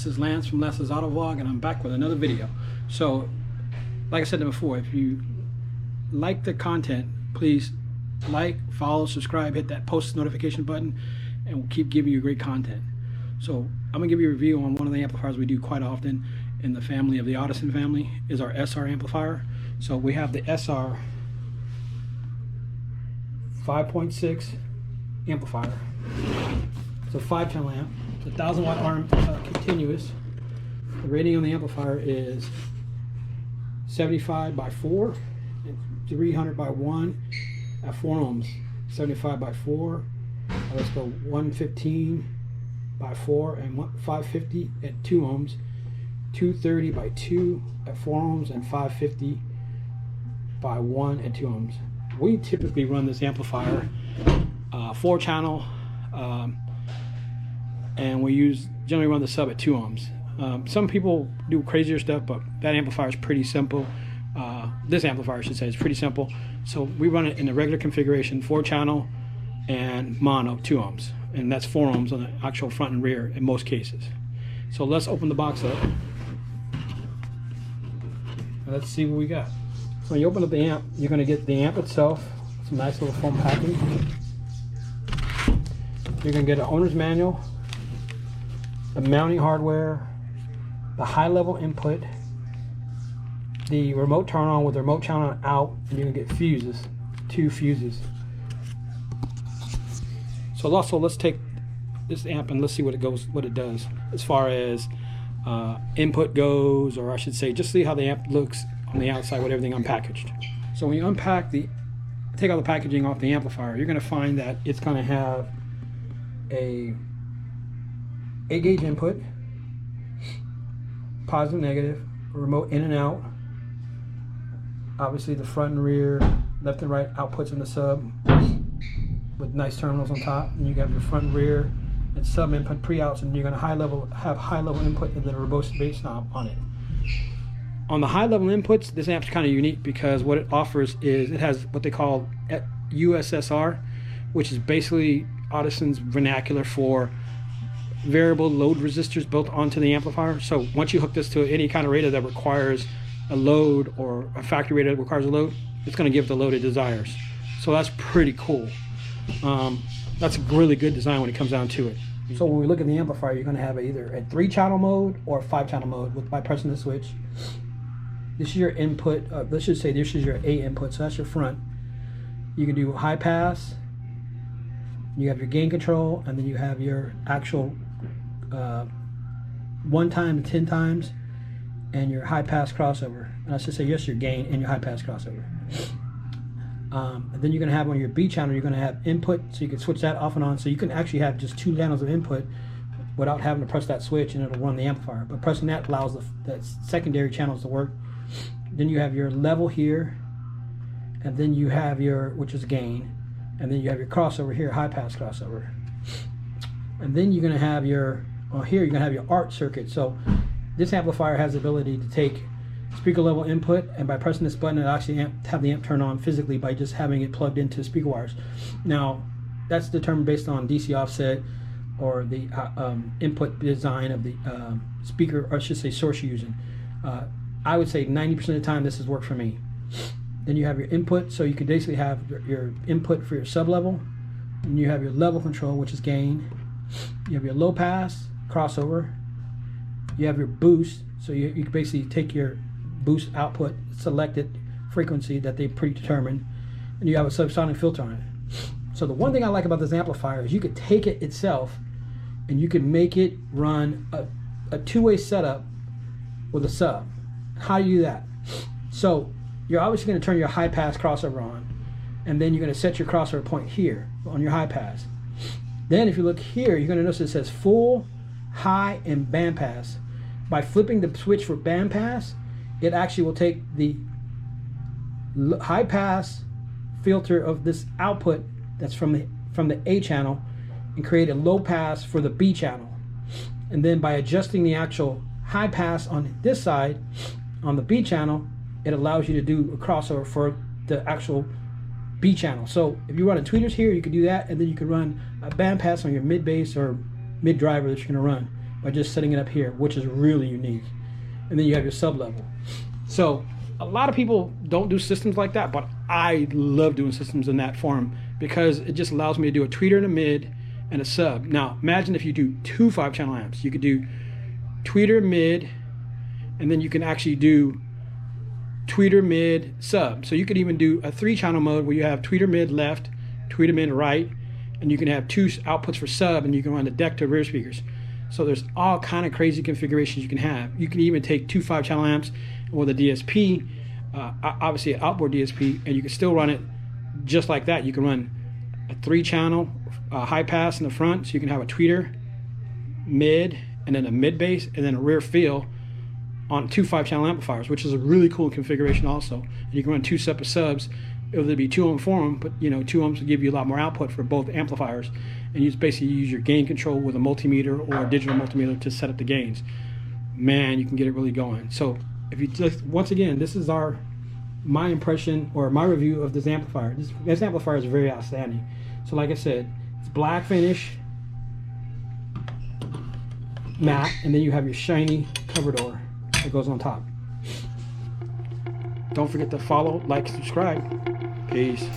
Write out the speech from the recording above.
This is Lance from Lance's Auto Vlog, and I'm back with another video. So, like I said before, if you like the content, please like, follow, subscribe, hit that post notification button, and we'll keep giving you great content. So, I'm going to give you a review on one of the amplifiers we do quite often in the family of the Audison family, is our SR amplifier. So, we have the SR 5.6 amplifier. It's a 5-channel amp. It's a 1,000 watt arm continuous. The rating on the amplifier is 75 by 4 and 300 by 1 at 4 ohms. 75 by 4. Let's go 115 by 4 and 550 at 2 ohms. 230 by 2 at 4 ohms and 550 by 1 at 2 ohms. We typically run this amplifier 4-channel. And we generally run the sub at 2 ohms. Some people do crazier stuff, but that amplifier is pretty simple. This amplifier, I should say, is pretty simple. So we run it in the regular configuration, 4-channel and mono, 2 ohms. And that's 4 ohms on the actual front and rear in most cases. So let's open the box up. Let's see what we got. So when you open up the amp, you're going to get the amp itself. It's a nice little foam package. You're going to get an owner's manual, the mounting hardware, the high-level input, the remote turn on with the remote channel out, and you're gonna get fuses, 2 fuses. So also, let's take this amp and let's see what it does as far as input goes, or I should say, just see how the amp looks on the outside with everything unpackaged. So when you take all the packaging off the amplifier, you're gonna find that it's gonna have a 8-gauge input, positive, negative, remote in and out, obviously the front and rear, left and right outputs in the sub with nice terminals on top, and you got your front and rear and sub input pre-outs, and you're going to have high-level input and then a robust bass knob on it. On the high-level inputs, this amp's kind of unique because what it offers is it has what they call USSR, which is basically Audison's vernacular for variable load resistors built onto the amplifier. So once you hook this to any kind of radio that requires a load, or a factory radio that requires a load, it's going to give the load it desires. So that's pretty cool. That's a really good design when it comes down to it. So when we look at the amplifier, you're going to have either a 3-channel mode or a 5-channel mode by pressing the switch. This is your input. Let's just say this is your A input, so that's your front. You can do high pass, you have your gain control, and then you have your actual 1 time to 10 times, and your high pass crossover. And I should say yes, your gain and your high pass crossover. And then you're going to have on your B channel, you're going to have input, so you can switch that off and on. So you can actually have just 2 channels of input without having to press that switch, and it'll run the amplifier. But pressing that allows the secondary channels to work. Then you have your level here, and then you have your, which is gain, and then you have your crossover here, high pass crossover. And then you're going to have your, here you're going to have your ART circuit. So this amplifier has the ability to take speaker level input, and by pressing this button, it actually have the amp turn on physically by just having it plugged into speaker wires. Now, that's determined based on DC offset or the input design of the speaker, or I should say source you're using. I would say 90% of the time this has worked for me. Then you have your input, so you can basically have your input for your sub level, and you have your level control, which is gain. You have your low pass crossover. You have your boost, so you can basically take your boost output, selected frequency that they predetermined, and you have a subsonic filter on it. So the one thing I like about this amplifier is you could take it itself and you could make it run a 2-way setup with a sub. How do you do that? So you're obviously going to turn your high pass crossover on, and then you're going to set your crossover point here on your high pass. Then if you look here, you're going to notice it says full, high, and band pass. By flipping the switch for band pass, it actually will take the high pass filter of this output that's from the A channel and create a low pass for the B channel. And then by adjusting the actual high pass on this side, on the B channel, it allows you to do a crossover for the actual B channel. So if you run a tweeters here, you can do that, and then you can run a band pass on your mid bass or mid driver that you're going to run. by just setting it up here, which is really unique. And then you have your sub level. So a lot of people don't do systems like that, but I love doing systems in that form because it just allows me to do a tweeter and a mid and a sub. Now imagine if you do 2 5-channel amps. You could do tweeter, mid, and then you can actually do tweeter, mid, sub. So you could even do a 3-channel mode where you have tweeter, mid, left, tweeter, mid, right, and you can have 2 outputs for sub, and you can run the deck to rear speakers. So there's all kind of crazy configurations you can have. You can even take 2 5-channel amps with a DSP, obviously an outboard DSP, and you can still run it just like that. You can run a 3-channel high pass in the front, so you can have a tweeter, mid, and then a mid bass, and then a rear fill on 2 5-channel amplifiers, which is a really cool configuration also. And you can run 2 separate subs. It would be 2 ohm for them, but 2 ohms will give you a lot more output for both amplifiers. And you just basically use your gain control with a multimeter or a digital multimeter to set up the gains. Man, you can get it really going. So if you just, once again, this is my impression or my review of this amplifier. This amplifier is very outstanding. So like I said, it's black finish, matte, and then you have your shiny cover door that goes on top. Don't forget to follow, like, subscribe. Peace.